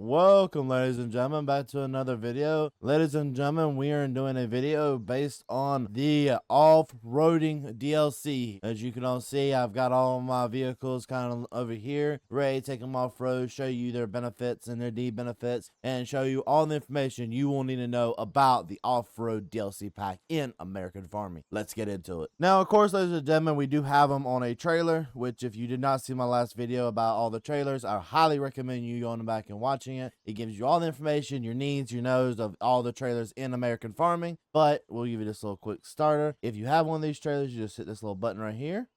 Welcome, ladies and gentlemen, back to another video. Ladies and gentlemen, we are doing a video based on the off-roading DLC. As you can all see, I've got all of my vehicles kind of over here, ready to take them off-road, show you their benefits and their benefits, and show you all the information you will need to know about the off-road DLC pack in American Farming. Let's get into it. Now, of course, ladies and gentlemen, we do have them on a trailer, which if you did not see my last video about all the trailers, I highly recommend you going back and watching it. It gives you all the information, your needs, your knows of all the trailers in American Farming. But we'll give you this little quick starter. If you have one of these trailers, you just hit this little button right here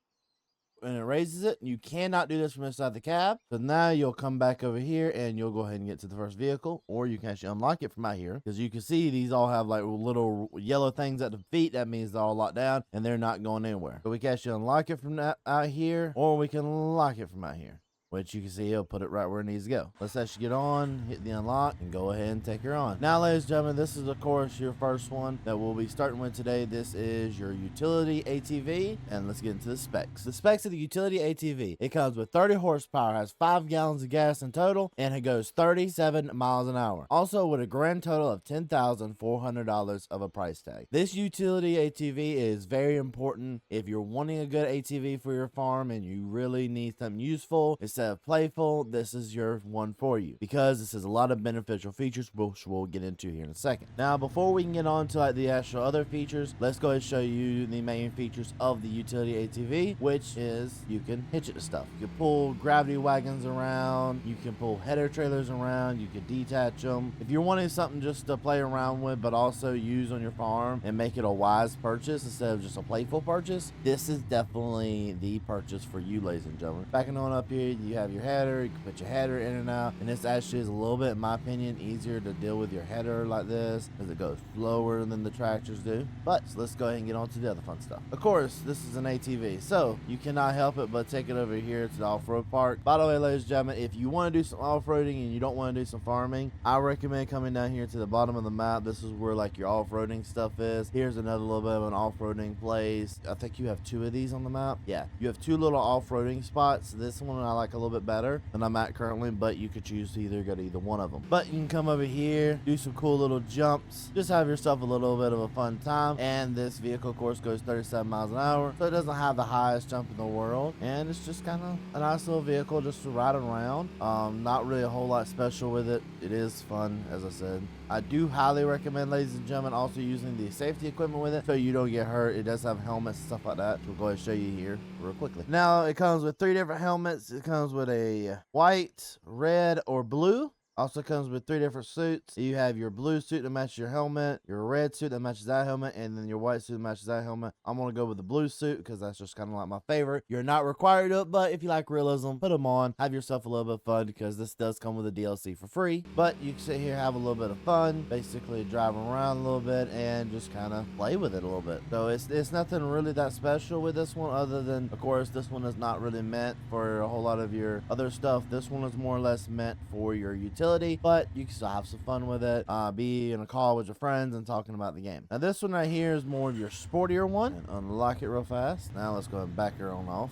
and it raises it. You cannot do this from inside the cab. So now you'll come back over here and you'll go ahead and get to the first vehicle, or you can actually unlock it from out here, because you can see these all have like little yellow things at the feet. That means they're all locked down and they're not going anywhere. So we can actually unlock it from that out here, or we can lock it from out here, which you can see it'll put it right where it needs to go. Let's actually get on, hit the unlock, and go ahead and take her on. Now, ladies and gentlemen, this is of course your first one that we'll be starting with today. This is your utility ATV, and let's get into the specs. The specs of the utility ATV: it comes with 30 horsepower, has 5 gallons of gas in total, and it goes 37 miles an hour. Also with a grand total of $10,400 of a price tag. This utility ATV is very important if you're wanting a good ATV for your farm and you really need something useful instead of playful. This is your one for you, because this has a lot of beneficial features, which we'll get into here in a second. Now, before we can get on to like the actual other features, let's go ahead and show you the main features of the utility ATV, which is you can hitch it to stuff. You can pull gravity wagons around, you can pull header trailers around, you can detach them. If you're wanting something just to play around with but also use on your farm and make it a wise purchase instead of just a playful purchase, this is definitely the purchase for you, ladies and gentlemen. Backing on up here, you have your header. You can put your header in and out, and this actually is a little bit, in my opinion, easier to deal with your header like this, because it goes slower than the tractors do. But so let's go ahead and get on to the other fun stuff. Of course, this is an ATV, so you cannot help it but take it over here to the off-road park. By the way, ladies and gentlemen, if you want to do some off-roading and you don't want to do some farming, I recommend coming down here to the bottom of the map. This is where like your off-roading stuff is. Here's another little bit of an off-roading place. I think you have 2 of these on the map. Yeah, you have 2 little off-roading spots. This one I like a little bit better than I'm at currently, but you could choose to either go to either one of them. But you can come over here, do some cool little jumps, just have yourself a little bit of a fun time. And this vehicle, of course, goes 37 miles an hour, so it doesn't have the highest jump in the world, and it's just kind of a nice little vehicle just to ride around. Not really a whole lot special with it. It is fun, as I said. I do highly recommend, ladies and gentlemen, also using the safety equipment with it so you don't get hurt. It does have helmets and stuff like that. We'll go ahead and show you here real quickly. Now, it comes with 3 different helmets. It comes with a white, red, or blue. Also comes with 3 different suits. You have your blue suit that matches your helmet, your red suit that matches that helmet, and then your white suit that matches that helmet. I'm going to go with the blue suit because that's just kind of like my favorite. You're not required to, but if you like realism, put them on. Have yourself a little bit of fun, because this does come with a DLC for free. But you can sit here, have a little bit of fun, basically drive around a little bit and just kind of play with it a little bit. So it's nothing really that special with this one, other than, of course, this one is not really meant for a whole lot of your other stuff. This one is more or less meant for your utility, but you can still have some fun with it, be in a call with your friends and talking about the game. Now, this one right here is more of your sportier one, and unlock it real fast. Now let's go ahead and back her on off.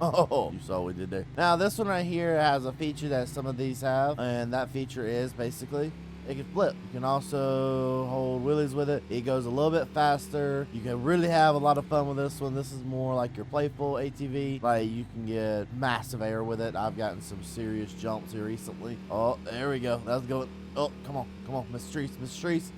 Oh, you saw what we did there. Now, this one right here has a feature that some of these have, and that feature is basically it can flip. You can also hold wheelies with it. It goes a little bit faster. You can really have a lot of fun with this one. This is more like your playful ATV. Like, you can get massive air with it. I've gotten some serious jumps here recently. Oh, there we go. That's going. Oh, come on, Mr. Streets, Mr. Streets.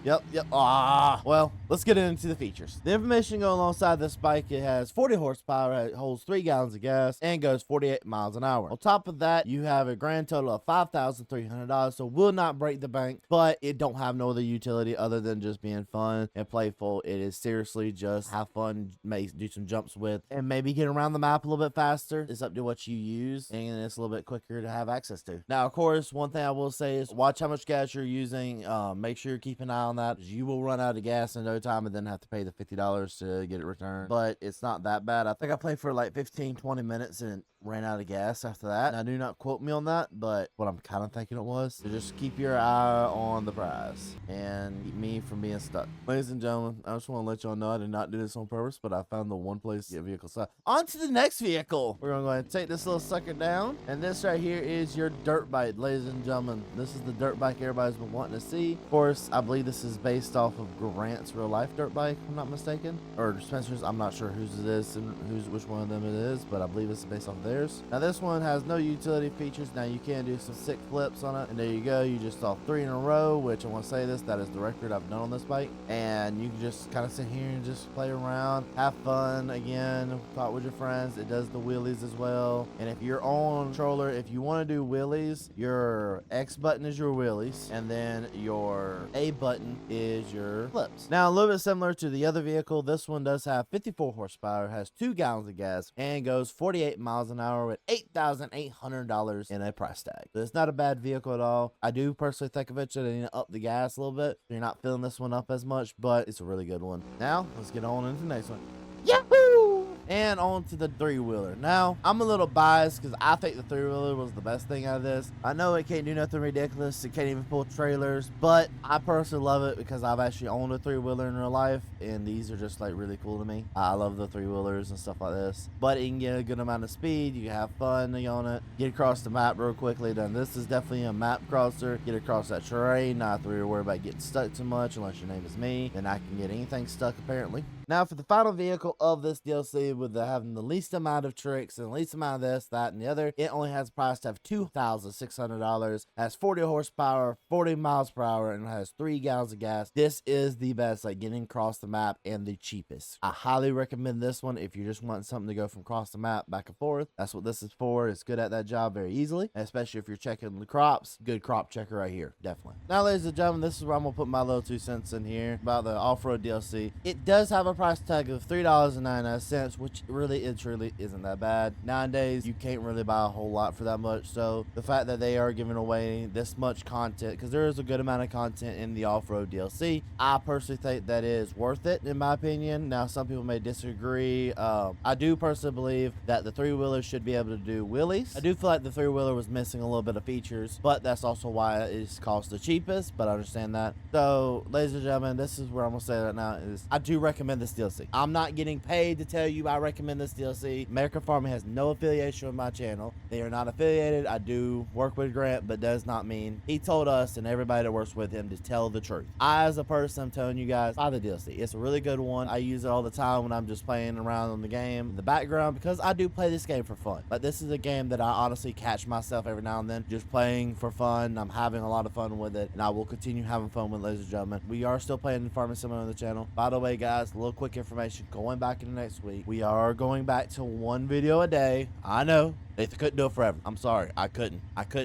Yep. Well, let's get into the features. The information going alongside this bike: it has 40 horsepower, it holds 3 gallons of gas, and goes 48 miles an hour. On top of that, you have a grand total of $5,300, so will not break the bank, but it don't have no other utility other than just being fun and playful. It is seriously just have fun, do some jumps with, and maybe get around the map a little bit faster. It's up to what you use, and it's a little bit quicker to have access to. Now, of course, one thing I will say is watch how much gas you're using. Make sure you're keeping an eye on that. You will run out of gas in no time and then have to pay the $50 to get it returned, but it's not that bad. I think I played for like 15-20 minutes and ran out of gas after that. Now, do not quote me on that, but what I'm kind of thinking it was. So just keep your eye on the prize and keep me from being stuck. Ladies and gentlemen, I just want to let y'all know I did not do this on purpose, but I found the one place to get vehicles. So on to the next vehicle. We're going to go ahead and take this little sucker down. And this right here is your dirt bike, ladies and gentlemen. This is the dirt bike everybody's been wanting to see. Of course, I believe this is based off of Grant's real life dirt bike, if I'm not mistaken. Or Spencer's, I'm not sure whose it is and which one of them it is, but I believe it's based off theirs. Now this one has no utility features. Now you can do some sick flips on it, and there you go. You just saw 3 in a row, which I want to say that is the record I've done on this bike. And you can just kind of sit here and just play around, have fun. Again, talk with your friends. It does the wheelies as well. And if you're on controller, if you want to do wheelies, your X button is your wheelies, and then your A button is your flips. Now a little bit similar to the other vehicle, this one does have 54 horsepower, has 2 gallons of gas, and goes 48 miles an hour with $8,800 in a price tag. So it's not a bad vehicle at all. I do personally think eventually they need to up the gas a little bit, so you're not filling this one up as much, but it's a really good one. Now let's get on into the next one. Yahoo! And on to the 3-wheeler. Now, I'm a little biased because I think the 3-wheeler was the best thing out of this. I know it can't do nothing ridiculous. It can't even pull trailers, but I personally love it because I've actually owned a 3-wheeler in real life, and these are just like really cool to me. I love the 3-wheelers and stuff like this. But it can get a good amount of speed. You can have fun on it. Get across the map real quickly. Then this is definitely a map crosser. Get across that terrain. Not have to worry about getting stuck too much unless your name is me. Then I can get anything stuck apparently. Now for the final vehicle of this DLC, with having the least amount of tricks and the least amount of this, that, and the other, it only has a price tag of $2,600, has 40 horsepower, 40 miles per hour, and has 3 gallons of gas. This is the best, like getting across the map, and the cheapest. I highly recommend this one if you're just wanting something to go from across the map back and forth. That's what this is for. It's good at that job very easily, especially if you're checking the crops. Good crop checker right here, definitely. Now, ladies and gentlemen, this is where I'm gonna put my little 2 cents in here about the off-road DLC. It does have a price tag of $3.99, which really and truly isn't that bad. Nowadays, you can't really buy a whole lot for that much, so the fact that they are giving away this much content, because there is a good amount of content in the off-road DLC, I personally think that is worth it, in my opinion. Now, some people may disagree. I do personally believe that the 3-wheeler should be able to do wheelies. I do feel like the 3-wheeler was missing a little bit of features, but that's also why it's cost the cheapest, but I understand that. So, ladies and gentlemen, this is where I'm gonna say right now is I do recommend this DLC. I'm not getting paid to tell you I recommend this DLC. American Farming has no affiliation with my channel. They are not affiliated. I do work with Grant, but does not mean he told us and everybody that works with him to tell the truth. I, as a person, I'm telling you guys, buy the DLC. It's a really good one. I use it all the time when I'm just playing around on the game in the background, because I do play this game for fun. But this is a game that I honestly catch myself every now and then just playing for fun. I'm having a lot of fun with it, and I will continue having fun with it, ladies and gentlemen. We are still playing Farming Simulator on the channel. By the way, guys, a little quick information going back into next week. We are going back to 1 video a day. I know they couldn't do it forever. I'm sorry, I couldn't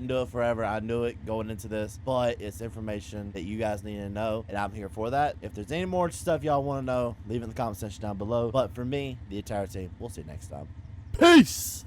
do it forever. I knew it going into this, but it's information that you guys need to know, and I'm here for that. If there's any more stuff y'all want to know, leave it in the comment section down below. But for me, the entire team, we'll see you next time. Peace.